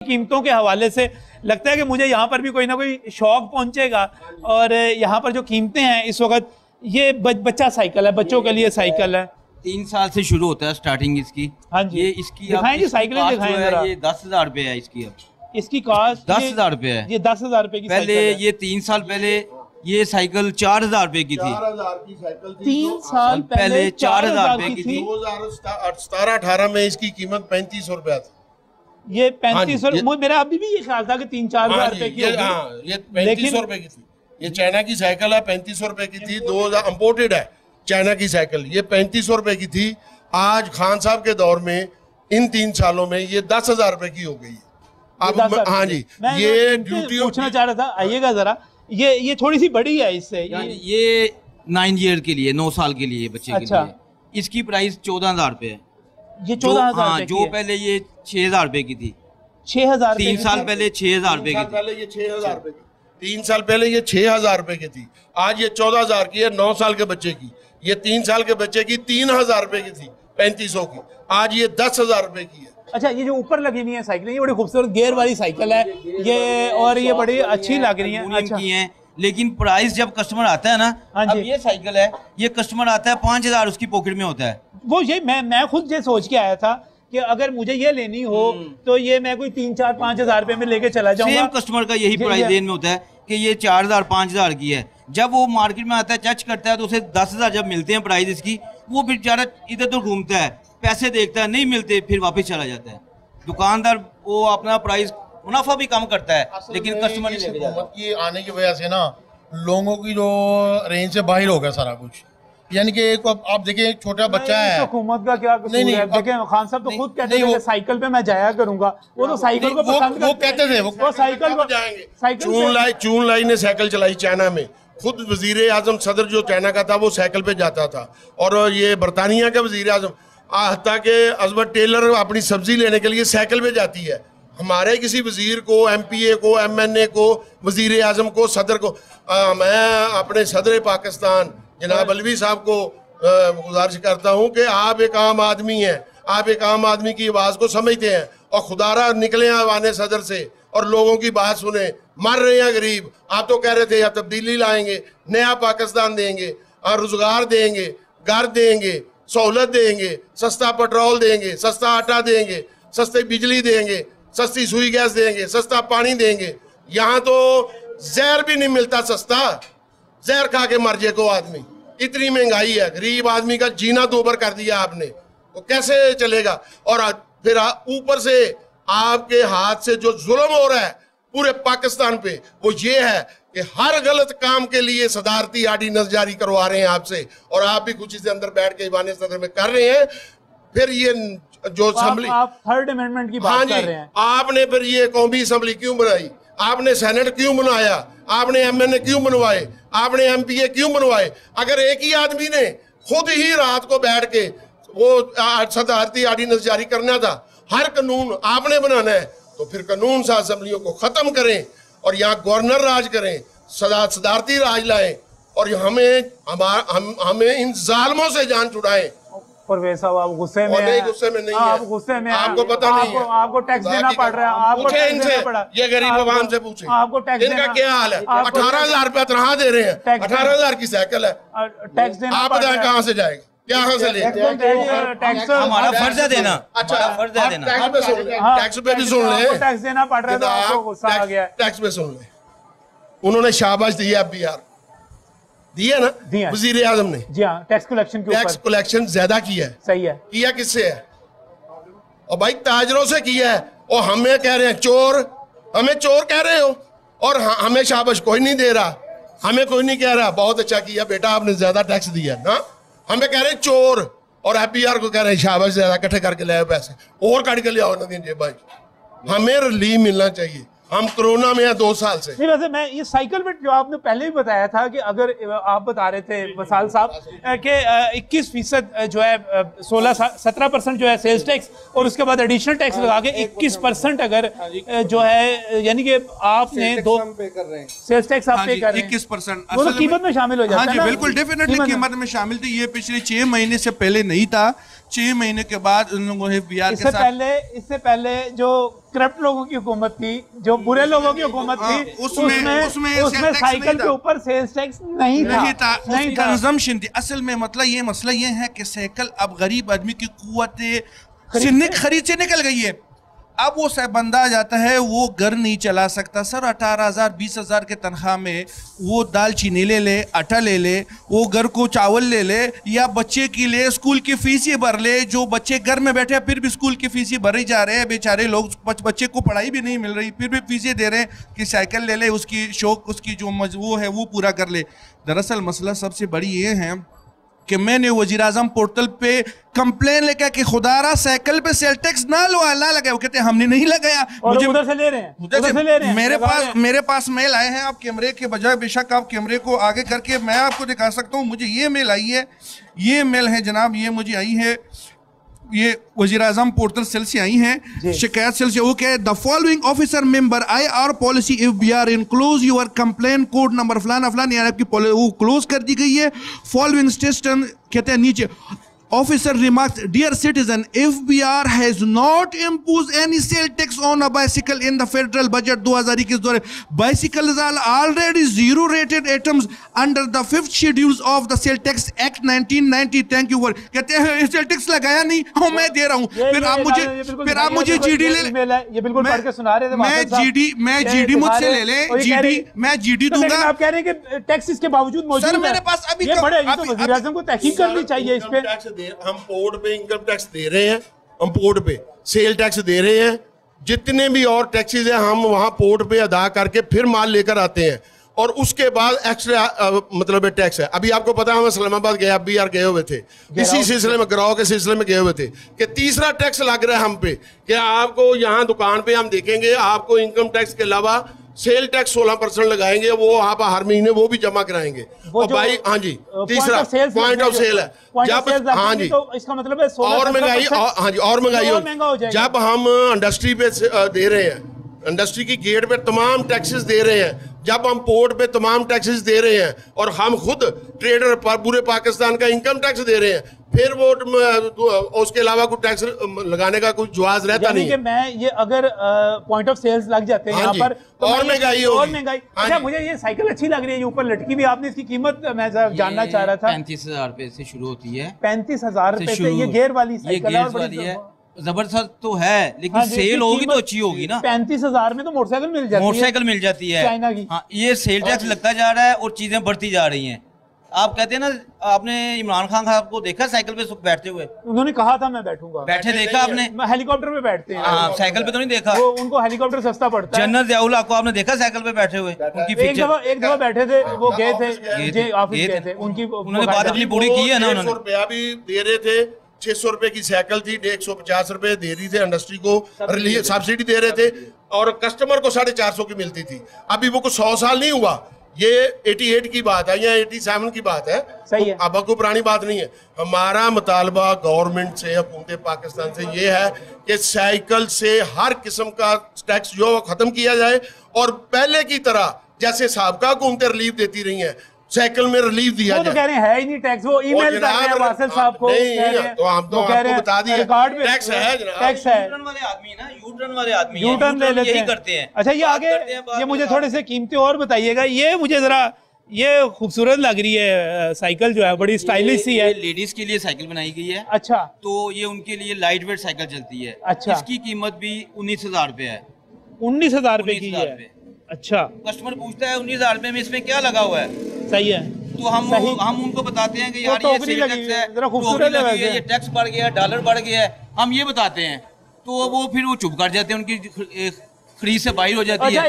कीमतों के हवाले से लगता है कि मुझे यहाँ पर भी कोई ना कोई शौक पहुँचेगा। और यहाँ पर जो कीमतें हैं इस वक्त, ये बच्चा साइकिल है, बच्चों के लिए साइकिल है। 3 साल से शुरू होता है स्टार्टिंग इसकी। हाँ जी, ये इसकी दिखाएं जी, साइकिलें दिखाएं जरा। ये 10,000 रुपए है इसकी। अब इसकी कॉस्ट 10,000 रुपए है। ये 10,000 रुपए की पहले साइकिल है। ये 3 साल पहले ये साइकिल 4,000 रुपए की थी। 4,000 की साइकिल थी। 3 साल पहले 4,000 रुपए की थी। 2017-18 में इसकी कीमत 3500 थी। ये 3500, मेरा अभी भी ये ख्याल था कि 3-4 हजार रुपए की होगी। ये 3500 रुपए की थी। ये चाइना की साइकिल है, 3500 रुपए की थी। 2000 इम्पोर्टेड है चाइना की साइकिल, ये 3500 रुपए की थी। आज खान साहब के दौर में इन 3 सालों में ये 10,000 रुपए की हो गई है। अब हाँ जी, ये ड्यूटी पूछना चाह रहा था, आइएगा जरा। ये थोड़ी सी बड़ी है इससे। ये 9 ईयर के लिए, 9 साल के लिए बच्चे के लिए। इसकी प्राइस 14,000 रुपए है। ये 14,000। हाँ, जो पहले ये 6,000 रुपए की थी। 6,000। 3 साल पहले 6,000 रुपए की थी। पहले ये 6,000 रुपए की। 3 साल पहले ये 6,000 रुपए की थी। आज ये 14,000 की है 9 साल के बच्चे की। ये 3 साल के बच्चे की 3,000 रुपए की थी, 3500 की। आज ये 10,000 रुपए की है। अच्छा, ये जो ऊपर लगी हुई है साइकिल, ये बड़ी खूबसूरत गियर वाली साइकिल है ये, और ये बड़ी अच्छी लग रही है। अच्छा, की है, लेकिन प्राइस जब कस्टमर आता है ना, अब ये साइकिल है, ये कस्टमर आता है 5,000 उसकी पॉकेट में होता है। वो ये मैं खुद ये सोच के आया था कि अगर मुझे ये लेनी हो तो ये मैं कोई 3-4-5 हजार रुपए में लेके चला जाऊंगा। सेम कस्टमर का यही प्राइस रेंज में होता है कि ये 4,000-5,000 की है। जब वो मार्केट में आता है, टच करता है, तो उसे 10,000 जब मिलते हैं प्राइस इसकी, वो फिर बेचारा इधर उधर घूमता है, पैसे देखता है, नहीं मिलते, फिर वापस चला जाता है। दुकानदार वो अपना प्राइस मुनाफा भी कम करता है, लेकिन कस्टमर नहीं लेके जाता। की आने की वजह से ना लोगों की जो रेंज से बाहर हो गया सारा कुछ। यानी कि आप देखिए, एक छोटा बच्चा है, हुकूमत का क्या कसूर है? देखें, खान साहब तो खुद कहते थे कि साइकिल पे मैं जाया करूंगा। वो तो साइकिल को पसंद वो कहते थे, वो साइकिल को जाएंगे। चून लाई ने साइकिल चलाई चाइना में। खुद वजीर आजम सदर जो चाइना का था वो साइकिल पे जाता था। और ये बरतानिया के वजीर आजम हत्ता के अजमत टेलर अपनी सब्जी लेने के लिए साइकिल पे जाती है। हमारे किसी वजीर को, MPA को, MNA को, वजीर आजम को, सदर को, मैं अपने सदर पाकिस्तान जनाब अलवी साहब को गुजारिश करता हूं कि आप एक आम आदमी हैं, आप एक आम आदमी की आवाज़ को समझते हैं, और खुदारा निकले आवाने सदर से और लोगों की बात सुने। मर रहे हैं गरीब। आप तो कह रहे थे या तब्दीली लाएंगे, नया पाकिस्तान देंगे, और रोजगार देंगे, घर देंगे, सहूलत देंगे, सस्ता पेट्रोल देंगे, सस्ता आटा देंगे, सस्ती बिजली देंगे, सस्ती सुई गैस देंगे, सस्ता पानी देंगे। यहाँ तो जहर भी नहीं मिलता सस्ता, जहर खा के मर जाए को आदमी। इतनी महंगाई है, गरीब आदमी का जीना दोबर कर दिया आपने, वो कैसे चलेगा? और फिर ऊपर से आपके हाथ से जो जुल्म हो रहा है पूरे पाकिस्तान पे, वो ये है कि हर गलत काम के लिए सदारती आर्डिनेंस जारी करवा रहे हैं आपसे, और आप भी कुछ इसके अंदर बैठ के ईवान सदर में कर रहे हैं। फिर ये जो असेंबली, आप 3rd अमेंडमेंट की बात कर रहे हैं। आपने फिर ये कौमी असेंबली क्यों बनाई? आपने सेनेट क्यों बनाया? आपने MNA क्यों बनवाए? आपने MPA क्यों बनवाए? अगर एक ही आदमी ने खुद ही रात को बैठ के वो सदारती आर्डिनेंस जारी करना था, हर कानून आपने बनाना है, तो फिर कानून सा असेंबलियों को खत्म करें और यहाँ गवर्नर राज करें, सदारती राज लाएं, और हमें इन जालमों से जान छुड़ाएं। परवेज साहब, आप गुस्से में हैं? गुस्से में नहीं आप है। गुस्से में आपको पता नहीं है, आपको टैक्स देना पड़ रहा है। आपको पूछे इनसे, ये गरीब आवाम से पूछे, आपको टैक्स इनका क्या हाल है? 18,000 रुपया तनख्वाह दे रहे हैं, 18,000 की साइकिल है, टैक्स देना। आप बताएं कहाँ से जाएगा? यहाँ से ले टैक्स हमारा फर्ज है देना। अच्छा, फर्ज है देना। टैक्स पे भी सुन ले, टैक्स देना पड़ रहा है, तो आपको गुस्सा आ गया। टैक्स पे सुन ले। उन्होंने शाबाश दी है, FBR दिया ना, वजीर आजम ने। जी हाँ, टैक्स कलेक्शन के ऊपर। टैक्स कलेक्शन ज्यादा किया है। सही है। किया किससे है? और भाई ताजरों से किया है। और हमें कह रहे हैं चोर, हमें चोर कह रहे हो, और हमें शाबाश कोई नहीं दे रहा, हमें कोई नहीं कह रहा बहुत अच्छा किया बेटा आपने ज्यादा टैक्स दिया ना। हमें कह रहे हैं चोर, और FBR को कह रहे हैं शाबाश ज्यादा इकट्ठे करके ले आओ पैसे, और काट के ले आओ ना दीजिए भाई। हमें रिलीफ मिलना चाहिए। हम कोरोना में हैं 2 साल से। नहीं, वैसे मैं ये साइकिल पे जो आपने पहले भी बताया था कि अगर आप बता रहे थे वसाल साहब कि 21% जो है 17% जो है सेल्स टैक्स, और उसके बाद एडिशनल टैक्स लगा के 21% अगर जो है, यानी कि आपने पे कर रहे हैं सेल्स टैक्स आप पे कर रहे हैं 21%। वो तो कीमत में शामिल हो जाता है। हाँ जी, बिल्कुल डेफिनेटली कीमत में शामिल थी। ये पिछले 6 महीने से पहले नहीं था। 6 महीने के बाद उन लोगों ने FBR के साथ, इससे पहले जो करप्ट लोगों की हुकूमत थी, जो बुरे लोगों की हुकूमत थी, उसमें साइकिल के ऊपर सेल्स टैक्स नहीं था। कंजम्पशन थी। असल में मतलब ये मसला ये है कि साइकिल अब गरीब आदमी की कुव्वत खरीद से निकल गई है। अब वो बंदा आ जाता है, वो घर नहीं चला सकता सर। 18,000 20,000 के तनख्वाह में वो दाल चीनी ले ले, आटा ले ले, वो घर को चावल ले ले, या बच्चे के लिए स्कूल की फीस ही भर ले। जो बच्चे घर में बैठे फिर भी स्कूल की फीस ही भर ही जा रहे हैं बेचारे लोग, बच्चे को पढ़ाई भी नहीं मिल रही, फिर भी फीसें दे रहे हैं कि साइकिल ले ले, उसकी शौक, उसकी जो वो है वो पूरा कर ले। दरअसल मसला सबसे बड़ी ये है कि मैंने वजीर आजम पोर्टल पे कंप्लेन लेकर कि खुदारा साइकिल पे सेल टैक्स ना लगाया। वो कहते हैं हमने नहीं लगाया, मुझे उधर से ले रहे हैं, उधर से ले रहे हैं। मेरे पास मेल आए हैं। आप कैमरे के बजाय बेशक आप कैमरे को आगे करके मैं आपको दिखा सकता हूँ। मुझे ये मेल आई है, ये मेल है जनाब, ये मुझे आई है, ये वजीर आजम पोर्टल सेल से आई हैं, शिकायत सेल से। वो कह the following officer member IR policy if be are enclose your complain code number फलाना फलाना, यानी आपकी वो क्लोज कर दी गई है। फॉलोइंग स्टेशन कहते हैं नीचे Officer remarks, dear citizen, FBR has not imposed any sale tax on a bicycle in the federal budget 2021. Bicycles are already zero-rated items under the 5th schedules of the Sale Tax Act 1990. Thank you. कहते हैं sale tax लगाया नहीं, हाँ मैं दे रहा हूँ। फिर आप मुझे GD ले, ये बिल्कुल पढ़ के सुना रहे थे। मैं GD मुझसे ले ले, मैं GD दूंगा। आप कह रहे हैं कि टैक्स इसके बावजूद मौजूद है। सर मेरे पास अभी वज़ीर आज़म को तहकीक करनी चाहिए इस पे। हम पोर्ट पे इनकम टैक्स दे रहे हैं, हम पोर्ट पे सेल टैक्स दे रहे हैं, जितने भी और टैक्सेस हैं हम वहां पोर्ट पे अदा करके फिर माल लेकर आते हैं, और उसके बाद एक्स्ट्रा मतलब टैक्स है। अभी आपको पता है हम इस्लामाबाद गए, अब BR गए हुए थे, इसी सिलसिले में गिराव के सिलसिले में गए हुए थे कि तीसरा टैक्स लग रहा है हम पे कि आपको यहाँ दुकान पे हम देखेंगे आपको इनकम टैक्स के अलावा सेल टैक्स 16% लगाएंगे, वो आप हर महीने वो भी जमा कराएंगे। और भाई हाँ जी, तीसरा पॉइंट ऑफ सेल है, जब हाँ जी तो इसका मतलब है और महंगाई, हाँ जी और महंगाई हो जाएगी। जब हम इंडस्ट्री पे दे रहे हैं, इंडस्ट्री की गेट पे तमाम टैक्सेस दे रहे हैं, जब हम पोर्ट पे तमाम टैक्सेस दे रहे हैं, और हम खुद ट्रेडर पर पूरे पाकिस्तान का इनकम टैक्स दे रहे हैं, फिर वो उसके अलावा कोई टैक्स लगाने का कोई जवाज रहता नहीं है। मैं ये अगर पॉइंट ऑफ सेल्स लग जाते हैं यहाँ पर तो और महंगाई होगी, और महंगाई। अच्छा मुझे ये साइकिल अच्छी लग रही है, ये ऊपर लटकी भी, आपने इसकी कीमत मैं जानना चाह रहा था। 35,000 रुपए से शुरू होती है। 35,000 रुपए से ये गेयर वाली साइकिल है। जबरदस्त तो है, लेकिन सेल होगी तो अच्छी होगी ना। 35,000 में तो मोटरसाइकिल मिल जाती है चाइना की। हाँ, ये सेल टैक्स लगता जा रहा है और चीजें बढ़ती जा रही हैं। आप कहते हैं ना, आपने इमरान खान साहब को देखा साइकिल पे बैठते हुए? उन्होंने कहा था मैं बैठूंगा, बैठे देखा आपने? हेलीकॉप्टर पे बैठते हैं। हाँ, साइकिल पे तो नहीं देखा। वो उनको हेलीकॉप्टर सस्ता पड़ता है। जनरल ज़ियाउल को आपने देखा साइकिल पे बैठे हुए? एक दफा बैठे थे, वो गए थे ऑफिस गए थे, उन्होंने बात अपनी पूरी की है ना। उन्होंने रुपया भी दे रहे थे, 600 रुपए की साइकिल थी, 150 रुपए दे रही थे इंडस्ट्री को, सब्सिडी दे रहे थे, और कस्टमर को 450 की मिलती थी। अभी वो कुछ 100 साल नहीं हुआ, ये 88 की बात है या 87 की बात है, सही है। अब कोई पुरानी बात नहीं है। हमारा मुतालबा गवर्नमेंट से, हुकूमत पाकिस्तान से ये है कि साइकिल से हर किस्म का टैक्स जो खत्म किया जाए, और पहले की तरह जैसे साबका हुकूमतें रिलीफ देती रही हैं, साइकिल में रिलीफ दिया जाए। वो तो कह रहे हैं है ही नहीं टैक्स, वो ईमेल कर रहे हैं वासिल साहब को, नहीं तो हम तो आपको बता दिए टैक्स है जनाब। टैक्स है, यूटर्न वाले आदमी ना, यूटर्न वाले आदमी यूटर्न ले लेते हैं, करते हैं। अच्छा ये आगे ये मुझे थोड़े से कीमती और बताइएगा। ये मुझे जरा ये खूबसूरत लग रही है साइकिल, जो है बड़ी स्टाइलिश सी है। लेडीज के लिए साइकिल बनाई गई है। अच्छा, तो ये उनके लिए लाइट वेट साइकिल चलती है। अच्छा, इसकी कीमत भी 19,000 रुपए है। 19,000 रुपए की है। अच्छा, कस्टमर पूछता है 19,000 रुपए में इसमें क्या लगा हुआ है? सही है। तो हम उनको बताते हैं कि यार ये सेल टैक्स है, जरा खूबसूरत है, ये टैक्स बढ़ गया, डॉलर बढ़ गया है, हम ये बताते हैं, तो वो फिर वो चुप कर जाते हैं, उनकी खरीद से बाहर हो जाती है। अच्छा,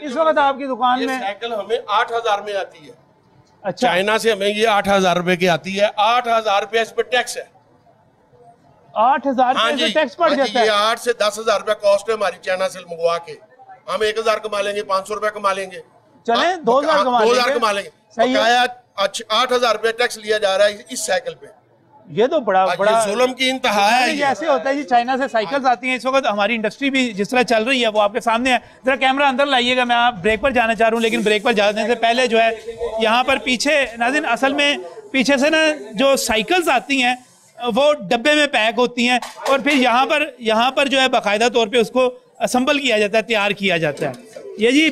इस वक्त आपकी दुकान में साइकिल हमें 8,000 में आती है। अच्छा, चाइना से हमें ये 8,000 रुपए की आती है। 8,000 रुपए इस पे टैक्स है। 8,000 रुपए टैक्स पड़ जाता है। 8 से 10,000 रुपए कॉस्ट है हमारी चाइना से मंगवा के। हम 1,000 कमा लेंगे, 500 रुपए कमा लेंगे, चले 2,000 कमा लेंगे। सही है। 8,000 रुपए टैक्स लिया जा रहा है इस साइकिल पे। ये तो बड़ा जुल्म की इंतहा है। ये ऐसे होता है जी, चाइना से साइकिल्स आती हैं। इस वक्त हमारी इंडस्ट्री भी जिस तरह चल रही है वो आपके सामने है। जरा कैमरा अंदर लाइएगा, मैं आप ब्रेक पर जाना चाह रहा हूँ, लेकिन ब्रेक पर जाने से पहले जो है यहाँ पर पीछे नाज़रीन, असल में पीछे से ना जो साइकिल्स आती हैं वो डब्बे में पैक होती हैं, और फिर यहाँ पर जो है बाकायदा तौर पे उसको असम्बल किया जाता है, तैयार किया जाता है। ये जी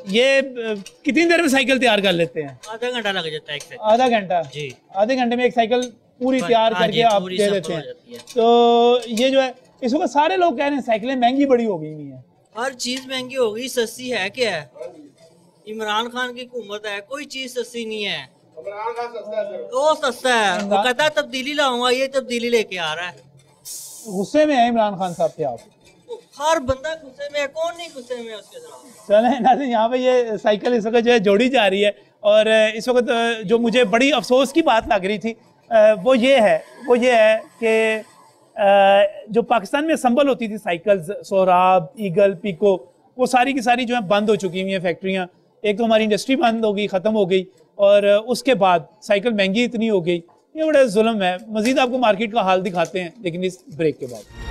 ये कितनी देर में साइकिल तैयार कर लेते हैं? आधा घंटा लग जाता है। एक आधा घंटा जी। आधे घंटे में एक साइकिल पूरी तैयार करके आप दे देते हैं। तो ये जो है इस वक्त सारे लोग कह रहे हैं साइकिलें महंगी बड़ी हो गई हुई हैं। हर चीज महंगी हो गई, सस्ती है क्या है? इमरान खान की हुकूमत है, कोई चीज सस्ती नहीं है। वो सस्ता है, वो कहता है तब्दीली लाऊंगा, ये तब्दीली लेके आ रहा है। गुस्से में है इमरान खान साहब पे आप? हर बंदा गुस्से में है, कौन नहीं गुस्से में है उसके साथ। चले नाज़रीन, यहाँ पे ये साइकिल इस वक्त जो है जोड़ी जा रही है और इस वक्त जो मुझे बड़ी अफसोस की बात लग रही थी वो ये है कि जो पाकिस्तान में असम्बल होती थी साइकिल्स, सोहराब, ईगल, पीको, वो सारी की सारी जो है बंद हो चुकी हुई हैं फैक्ट्रियाँ। एक तो हमारी इंडस्ट्री बंद हो गई, ख़त्म हो गई, और उसके बाद साइकिल महंगी इतनी हो गई। ये बड़ा जुल्म है। मज़ीद आपको मार्केट का हाल दिखाते हैं लेकिन इस ब्रेक के बाद।